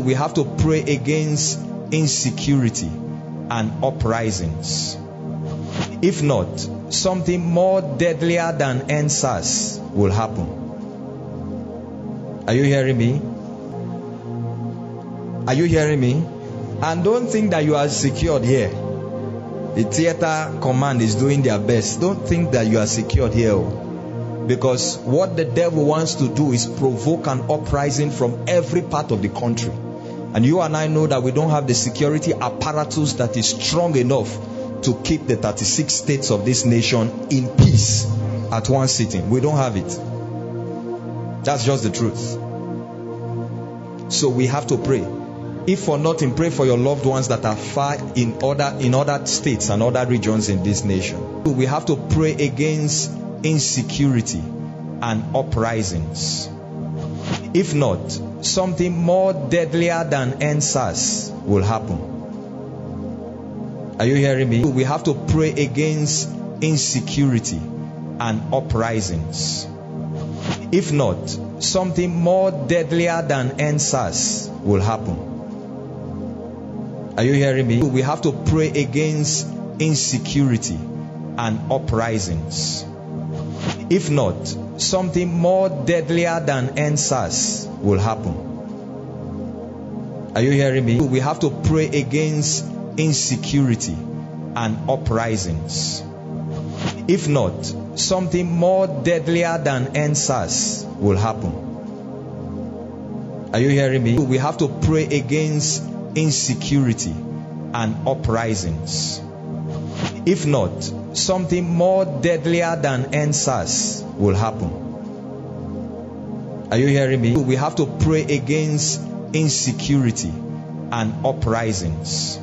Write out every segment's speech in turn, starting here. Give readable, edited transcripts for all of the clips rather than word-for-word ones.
We have to pray against insecurity and uprisings. If not, something more deadlier than NSAS will happen. Are you hearing me? Are you hearing me? And don't think that you are secured here. The theater command is doing their best. Don't think that you are secured here. Because what the devil wants to do is provoke an uprising from every part of the country. And you and I know that we don't have the security apparatus that is strong enough to keep the 36 states of this nation in peace at one sitting. We don't have it. That's just the truth. So we have to pray. If for nothing, pray for your loved ones that are far in other states and other regions in this nation. We have to pray against insecurity and uprisings. If not, something more deadlier than NSAS will happen. Are you hearing me? We have to pray against insecurity and uprisings. If not, something more deadlier than NSAS will happen. Are you hearing me? We have to pray against insecurity and uprisings. If not, something more deadlier than NSAS will happen. Are you hearing me? We have to pray against insecurity and uprisings. If not, something more deadlier than NSAS will happen. Are you hearing me? We have to pray against insecurity and uprisings. If not, something more deadlier than NSAS will happen. Are you hearing me? We have to pray against insecurity and uprisings.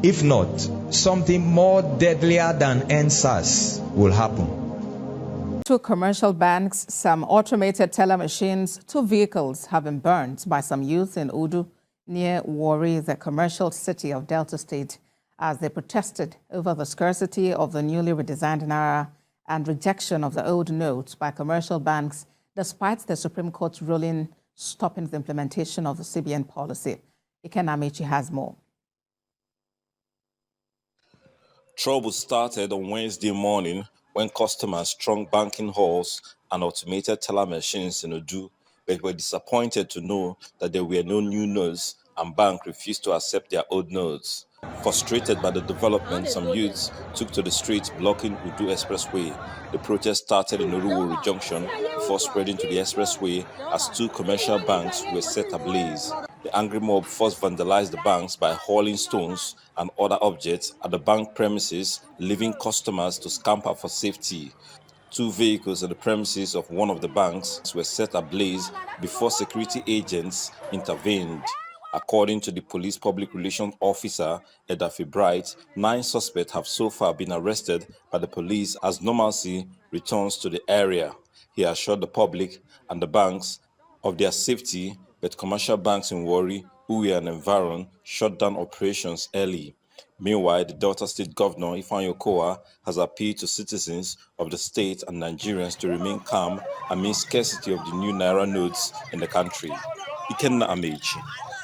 If not, something more deadlier than NSAS will happen. 2 commercial banks, some automated teller machines, 2 vehicles have been burnt by some youth in Udu near Warri, the commercial city of Delta State, as they protested over the scarcity of the newly redesigned Naira and rejection of the old notes by commercial banks, despite the Supreme Court's ruling stopping the implementation of the CBN policy. Iken Amici has more. Trouble started on Wednesday morning when customers strung banking halls and automated teller machines in Udu, but were disappointed to know that there were no new notes and bank refused to accept their old notes. Frustrated by the development, some youths took to the streets blocking Udu Expressway. The protest started in Uruwuri Junction before spreading to the expressway as 2 commercial banks were set ablaze. The angry mob first vandalized the banks by hurling stones and other objects at the bank premises, leaving customers to scamper for safety. 2 vehicles at the premises of one of the banks were set ablaze before security agents intervened. According to the police public relations officer, Edafi Bright, 9 suspects have so far been arrested by the police as normalcy returns to the area. He assured the public and the banks of their safety, but commercial banks in Warri, Uwe and Environ shut down operations early. Meanwhile, the Delta State Governor, Ifeanyi Okowa, has appealed to citizens of the state and Nigerians to remain calm amid scarcity of the new Naira notes in the country. Ikenna Amici,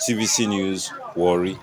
TVC News, Warri.